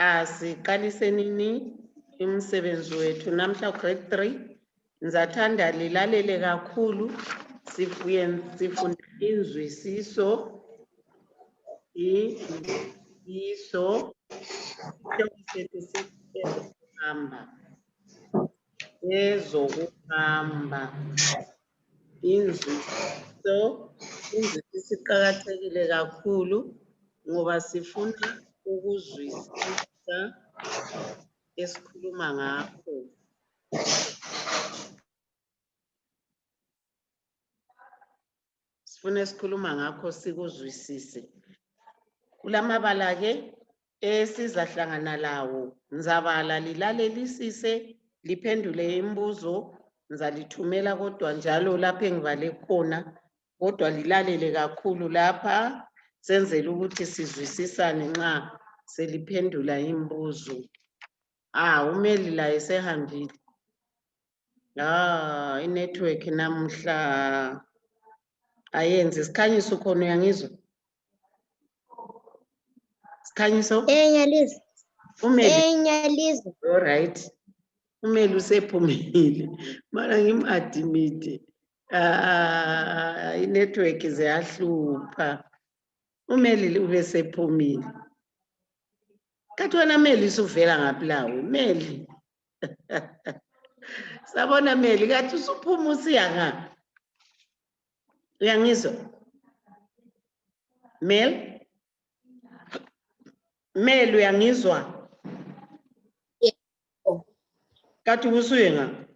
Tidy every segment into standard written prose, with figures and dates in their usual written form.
Asiqalise nini umsebenzi wethu namhla grade 3 ngizathanda lilalele kakhulu sifunda inzwisiso ezokuhamba inzwisiso iqakathekile kakhulu ngoba sifuna ukuzwisisa esikhuluma ngakho. Sifuna esikhuluma ngakho sikuzwisise. Kulamabala ke esizahlangana lawo. Ngizabala lilalelisise liphendule imibuzo. Ngizalithumela kodwa njalo lapho engibale khona. Kodwa lilalele kakhulu lapha senzele ukuthi sizwisisane nxa seliphendula imibuzo. Umeli laye sehambile. Inetwork namuhla ayenzi isikhanyiso khona uyangizwa? Sikhanyiso? Ngiyalizwa. Umeli. Ngiyalizwa. All right. Umeli usephumile. Mara ngim-admit. Inetwork ziyahlupha. Umeli ubesephumile. Kathi wena Meli usuvela ngaphi lawe? Meli. Sabona Meli kathi usuphuma usiya ngaphi? Uyangizwa? Mel? Mel uyangizwa? Yebo. Kathi usuye ngaphi?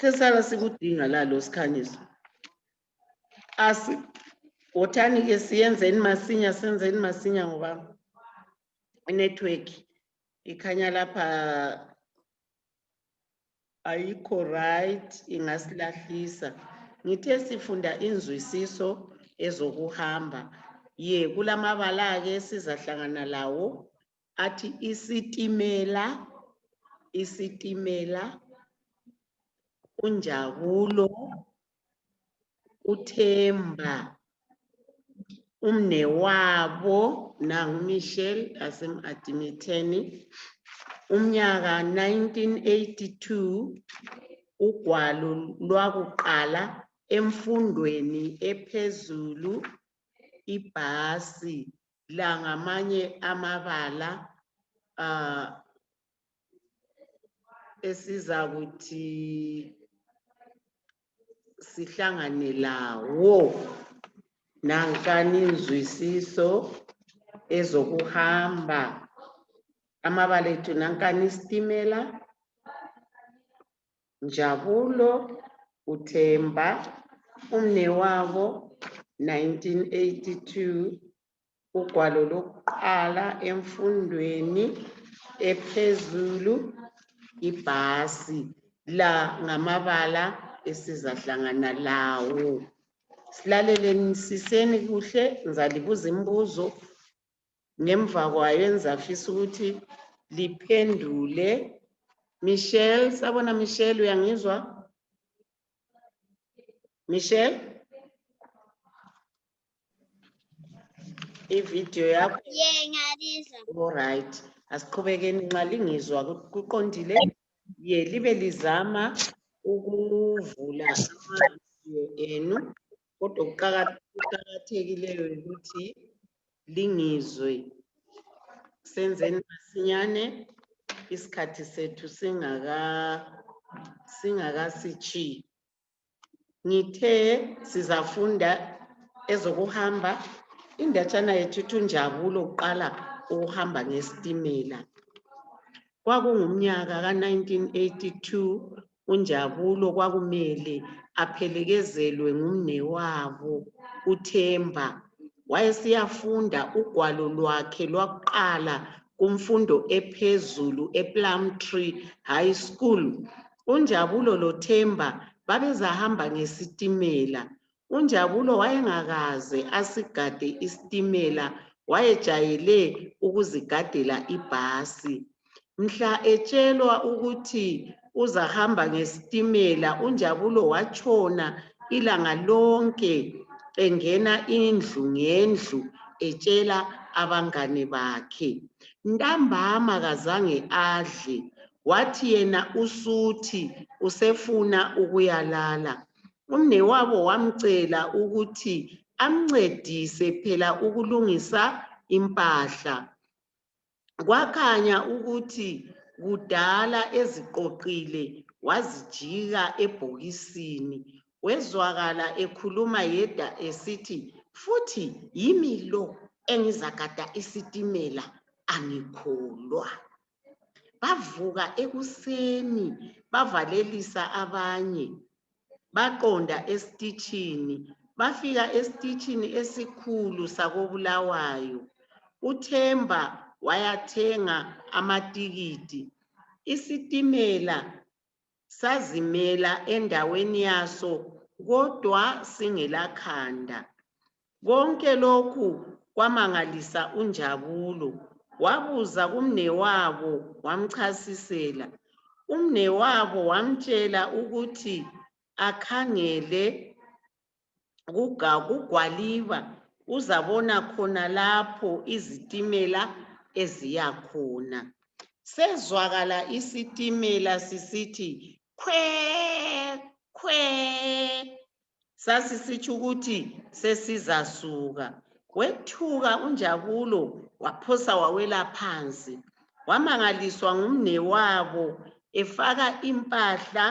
Sesala sikudinga la lo sikhanyiso. Wothani ke siyenzeni masinya ngoba network ikhanya lapha ayikho right ingasilahlisa. Ngithe sifunda inzwisiso ezokuhamba. Kulamabala ke sizahlangana lawo athi isitimela, unjabulo, uthemba, umnewabo nangu Michelle asem-admitheni. Umnyaka 1982 ugwalo lwakuqala emfundweni ephezulu ibhasi la ngamanye amabala esizakuthi sihlangane lawo nankani inzwisiso ezokuhamba. Amabala ethu nankani isitimela, njabulo, uthemba, umnewabo 1982 ugwalo lokuqala emfundweni ephezulu ibhasi la ngamabala esizahlangana lawo. Silaleleni siseni kuhle ngizalibuza imibuzo ngemva kwayo ngizafisa ukuthi liphendule. Michelle, sabona Michelle uyangizwa? Michelle? Ivideo yakho? Ngiyalizwa. All right. Asiqhubekeni nxa lingizwa kuqondile libe lizama ukuvula amavidiyo enu kodwa kuqakathekileyo ukuthi lingizwe. Senzeni masinyane isikhathi sethu singakasitshiyi. Ngithe sizafunda ezokuhamba. Indatshana yethu ithi unjabulo uqala ukuhamba ngesitimela. Kwakungumnyaka ka-1982 unjabulo kwakumele aphelekezelwe ngumnewabo uthemba. Wayesiyafunda ugwalo lwakhe lwakuqala kumfundo ephezulu ePlumtree High School. Unjabulo lothemba babezahamba ngesitimela. Unjabulo wayengakaze asigade isitimela, wayejayele ukuzigadela ibhasi. Mhla etshelwa ukuthi uzahamba ngesitimela, unjabulo watshona ilanga lonke engena indlu ngendlu etshela abangane bakhe. Ntambama kazange adle, wathi yena usuthi usefuna ukuyalala. Umnewabo wamcela ukuthi amncedise phela ukulungisa impahla. Kwakhanya ukuthi kudala eziqoqile wazijika ebhokisini. Wezwakala ekhuluma yedwa esithi, futhi yimi lo engizagada isitimela, angikholwa. Bavuka ekuseni bavalelisa abanye, baqonda esitishini. Bafika esitishini esikhulu sakoBulawayo. uThemba wayathenga amatikiti. Isitimela sazimela endaweni yaso kodwa singelakhanda. Konke lokhu kwamangalisa uNjabulo. Wabuza kumnewabo wamchasisela. Umnewabo wamtshela ukuthi akhangele kugwaliba uzabona khona lapho izitimela eziya khona. Sezwakala isitimela sisithi khwe khwe, sasisitsho ukuthi sesizasuka. Wethuka uNjabulo waphosa wawela phansi. Wamangaliswa ngumnewabo efaka impahla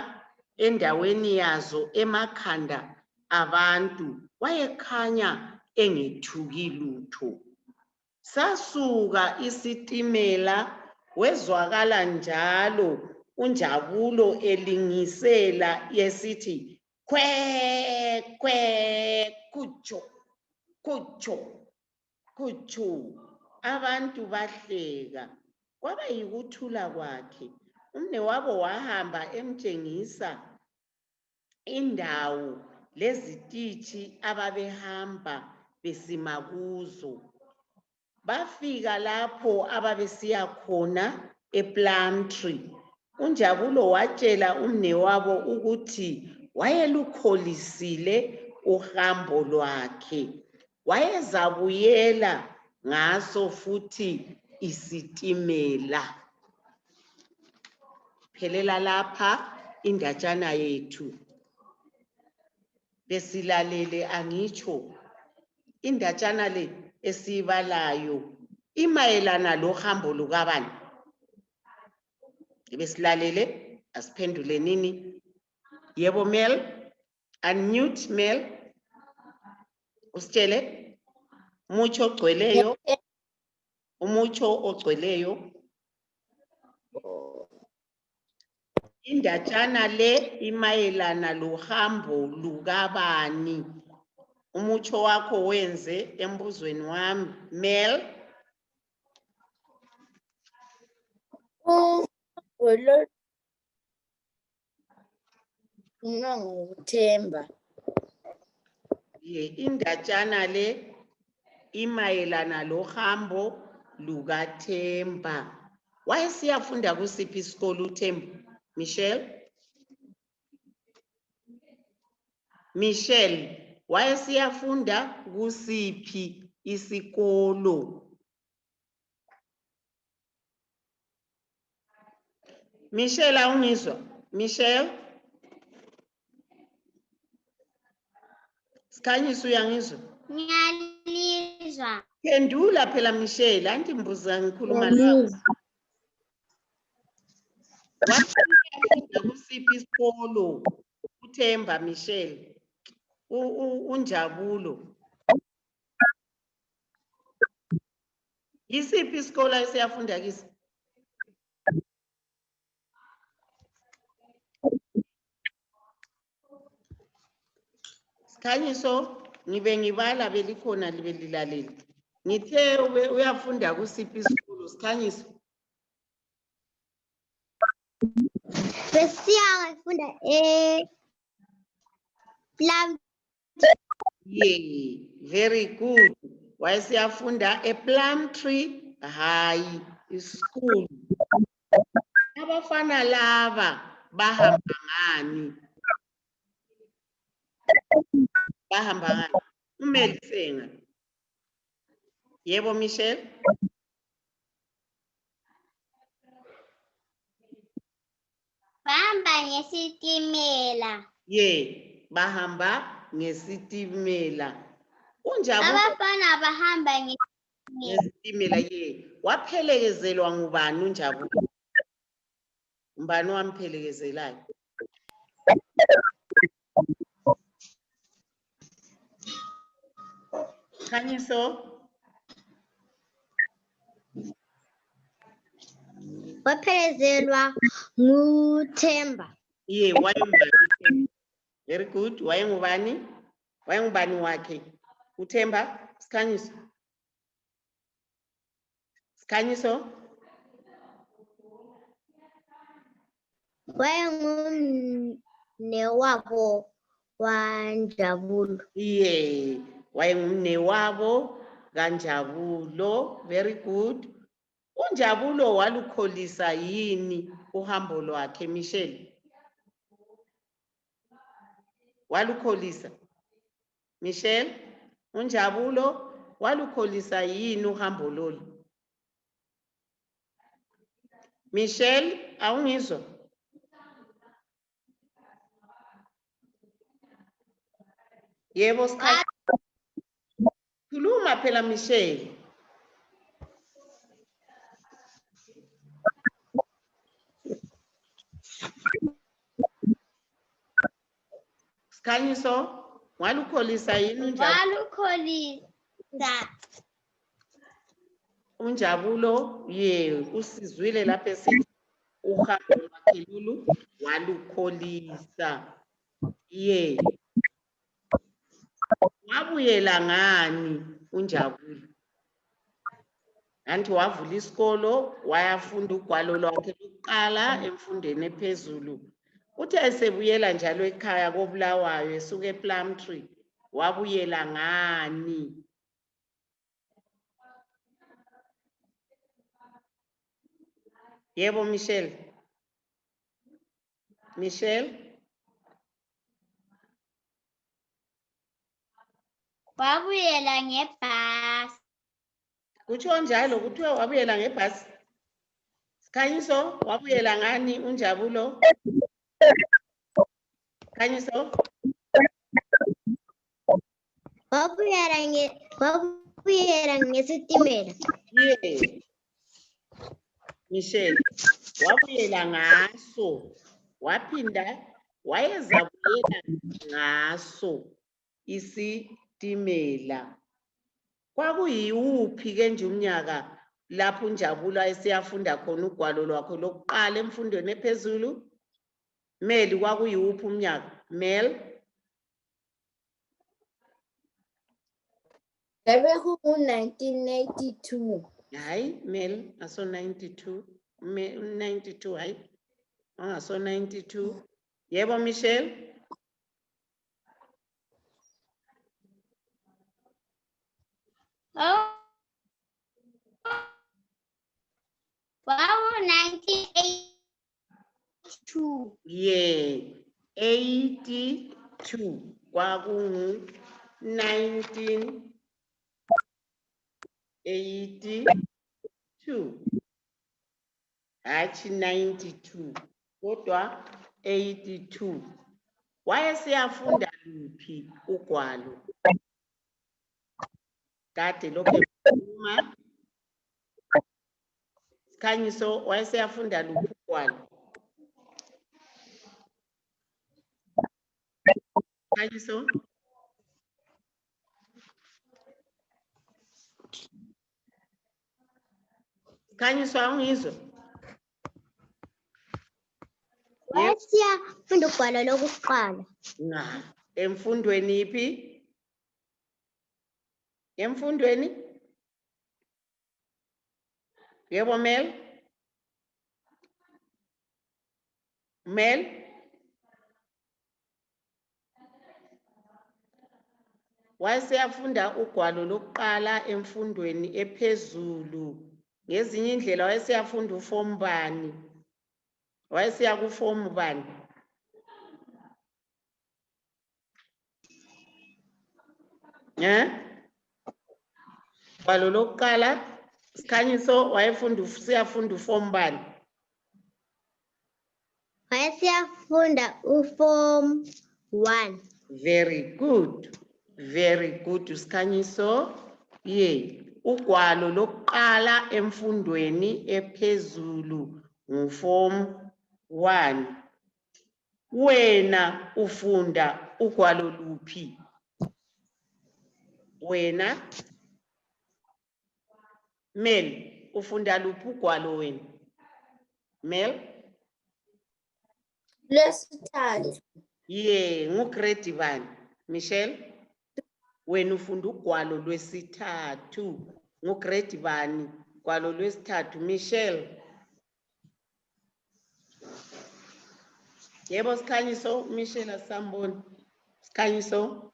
endaweni yazo emakhanda abantu. Wayekhanya engethuki lutho. Sasuka isitimela, wezwakala njalo uNjabulo elingisela yesithi khwe khwe, kutsho kutsho kutsho. Abantu bahleka. Kwaba yikuthula kwakhe. Umnewabo wahamba emtshengisa indawo lezitishi ababehamba besima kuzo. Bafika lapho ababesiya khona ePlumtree. uNjabulo watshela umnewabo ukuthi wayelukholisile uhambo lwakhe. Wayezabuyela ngaso futhi isitimela. Phelela lapha indatshana yethu. Besilalele angitsho. Indatshana le esibalayo imayelana lohambo lukabani? Besilalele, asiphendule nini? Yebo Mel? Unmute Mel. Usitshele mucho ogcweleyo. Umucho ogcweleyo. Indatshana le imayelana lohambo lukabani? Umucho wakho wenze embuzweni wami. Mel? uThemba. Indatshana le imayelana lohambo lukaThemba. Wayesiyafunda kusiphi isikolo uThemba? Michelle? Michelle, wayesiyafunda kusiphi isikolo? Michelle awungizwa? Michelle? Sikhanyisa uyangizwa? Ngiyalizwa. Phendula phela Michelle, anti mbuza ngikhuluma nawe. Wayesiyafunda kusiphi isikolo uThemba Michelle? uNjabulo. Yisiphi isikolo ayesiyafunda kisi? Sikhanyiso, ngibe ngibala belikhona libe lilaleli. Ngithe uyafunda kusiphi isikolo Sikhanyiso? Besiyafunda Plum. Yeah, very good. Wayesiyafunda ePlumtree High School. Abafana laba bahamba ngani? Bahamba ngani? Umelisenga. Yebo Michelle? bahamba ngesitimela. Ye, bahamba ngesitimela. Unjabulo Abafana bahamba ngesitimela ye. Waphelekezelwa ngubani unjabulo? Mbani wamphelekezelayo? Khanyiso? waphelekezelwa nguThemba. Ye, wayengubani? Very good. Wayengubani? Wayengubani wakhe? uThemba, Sikhanyiso? Sikhanyiso? Wayengumnewabo waNjabulo. Ye, wayengumnewabo kaNjabulo. Very good. uNjabulo walukholisa yini uhambo lwakhe, Michelle? Walukholisa? Michelle, uNjabulo walukholisa yini uhambo lolu? Michelle, awungizwa? Yebo, Sikhanyiso. Khuluma phela Michelle. Sikhanyiso, walukholisa yini uNjabulo? Ye, usizwile lapha esithi uhambo lwakhe lolu walukholisa. Ye. Wabuyela ngani uNjabulo? Anti wavula isikolo, wayafunda ugwalo lwakhe lokuqala emfundweni ephezulu. Uthe esebuyela njalo ekhaya koBulawayo esuka ePlumtree, wabuyela ngani? Yebo Michelle. Michelle? Wabuyela ngebhasi. Kutsho njalo kuthiwe wabuyela ngebhasi. Sikhanyiso, wabuyela ngani uNjabulo? Sikhanyiso? Wabuyela ngesitimela. Ye. Michelle, wabuyela ngaso. Waphinda wayezabuyela ngaso isitimela. Kwakuyiwuphi ke nje umnyaka lapho uNjabulo ayesiyafunda khona ugwalo lwakhe lokuqala emfundweni ephezulu? Mel, kwakuyiwuphi umnyaka? Mel? Beku-1992. Hayi, Mel, aso 92. 92, hayi. Angaso 92. Yebo, Michelle? Wawu-1982. Ye, 82. Kwakungu 1982. Hathi 92. Kodwa 82. Wayesiyafunda luphi ugwalo? Kade lokho ekhuluma. Sikhanyiso, wayesiyafunda luphi ugwalo? Sikhanyiso? Sikhanyiso, awungizwa? Wayesiyafunda ugwalo lokuqala. Emfundweni iphi? Emfundweni? Yebo Mel? Mel? Wayesiyafunda ugwalo lokuqala emfundweni ephezulu. Ngezinye indlela wayesiyafunda uform bani? Wayesiya kuform bani? Ugwalo lokuqala, Sikhanyiso, siyafunda uform bani? Siyafunda uform 1. Very good. Very good, Sikhanyiso. Ye. Ugwalo lokuqala emfundweni ephezulu nguform 1. Wena ufunda ugwalo luphi? Wena? Mel, ufunda luphi ugwalo wena? Mel? Lwesithathu. Ye, ngugrade bani? Michelle? Wena ufunda ugwalo lwesithathu. Ngugrade bani? Ugwalo lwesithathu. Michelle? Yebo, Sikhanyiso. Michelle asamboni. Sikhanyiso?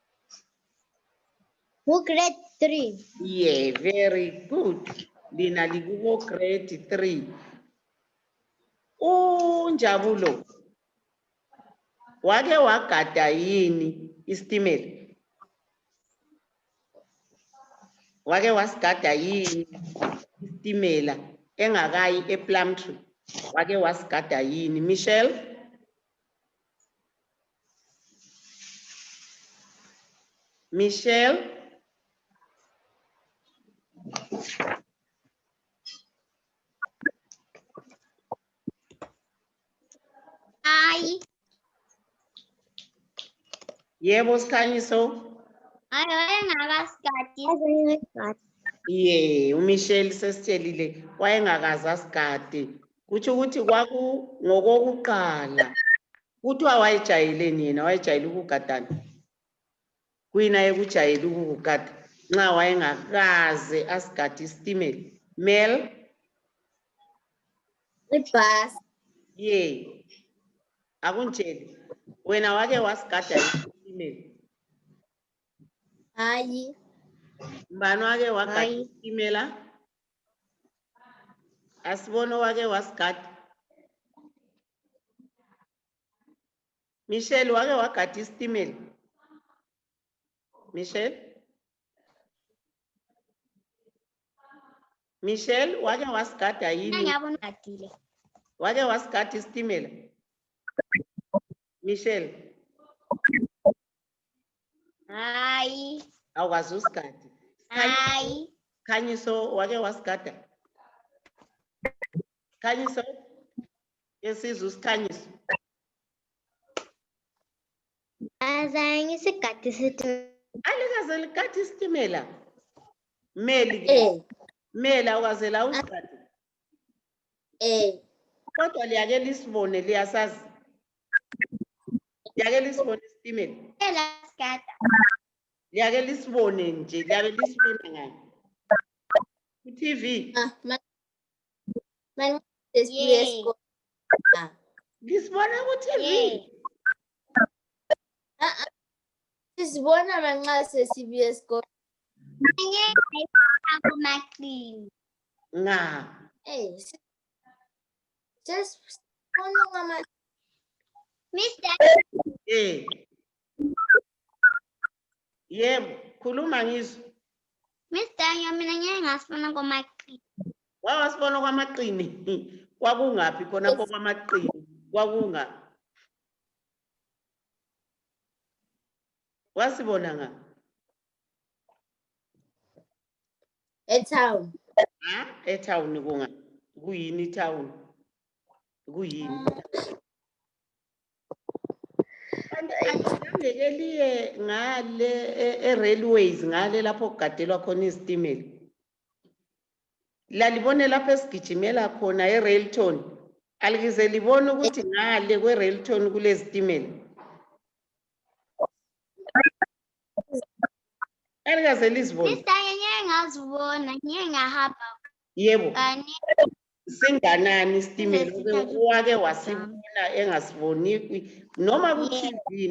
Grade 3. Yeah, very good. Lina likuko grade 3. Unjabulo. Wake wagada yini isitimela? Wake wasigada yini isitimela engakayi ePlumtree? Wake wasigada yini? Michelle? Michelle? Hayi. Yebo, Sikhanyiso. Wayengakasigadi. Yeah, uMichelle sesitshelile wayengakaze asigade. Kutsho ukuthi ngokokuqala. Kuthiwa wayejayeleni yena, wayejayele ukugadana. Kuyina ekujayele ukugada nxa wayengakaze asigade isitimela. Mel? Ibhasi. Ye. Akuntshele. Wena wake wasigada isitimela? Hayi. Mbani wake wagada Hayi. isitimela? Asibone wake wasigada. Michelle wake wagada isitimela? Michelle? Michelle wake wasigada yini? Ngiyabona. Wake wasigada isitimela? Michelle? Hayi. Awukwazi usigada. Hayi. Sikhanyiso wake wasigada? Sikhanyiso? Yesizwe usikhanyiso. Azange sigadi isitimela. Alikaze ligada isitimela? Meli ke. Meli awukaze la usigada. Kodwa liyake lisibone liyasazi. Liyake lisibone isitimela. Sigada. Liyake lisibone nje, liyabe lisibona ngani? Ku-TV. Lisibona ku-TV. Sisibona manxa sesibuya esikoleni. Nga. Sisibona ngama. Mr. Yebo, khuluma ngizwe. Mr. Mina ngeke ngasibona kwamaqini. Wawasibona kwamaqini. Kwakungaphi khonapho kwamaqini? Kwakungaphi? Wasibona nga? Etown. Etown kunga. Kuyini town? Kuyini? Angeke liye ngale railways ngale lapho kugadelwa khona izitimela. Lalibone lapho esigijimela khona eRailton. Alikize libone ukuthi ngale kweRailton kulezitimela. Alikaze lizibone. Mr. Ngeke ngazibona, ngeke ngahamba. Yebo. Kani. Singanani isitimela wake wasibona engasiboni noma ku-TV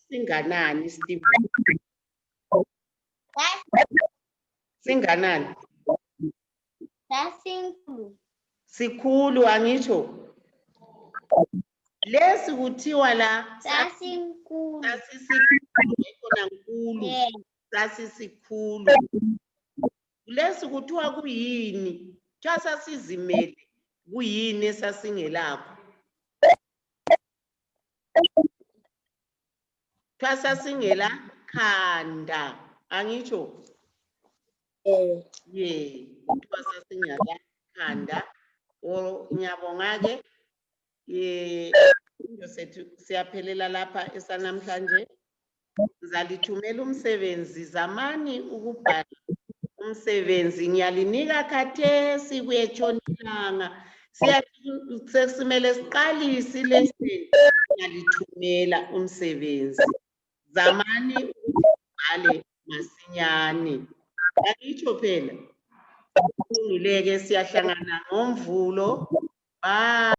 singanani isitimela? Singanani? Sasinkulu. Sikhulu angitsho. Lesi kuthiwa la Sasinkulu. Sasisikhulu nkulu. Sasisikhulu. Lesi kuthiwa kuyini? Kuthiwa sasizimele. Kuyini esasingelakho? Thwasa singela khanda. Angitsho? Ye, thwasa singela khanda. Ngiyabonga-ke. Ifundo sethu siyaphelela lapha esanamhlanje. Ngizalithumela umsebenzi, zamani ukubhala umsebenzi, ngiyalinika khathesi kuyetshona ilanga. Sesimele siqalise ilesson, ngiyalithumela umsebenzi. Zamani ukuthi ubhale masinyane. Angitsho phela? Kulungile-ke, siyahlangana ngoMvulo. Bye.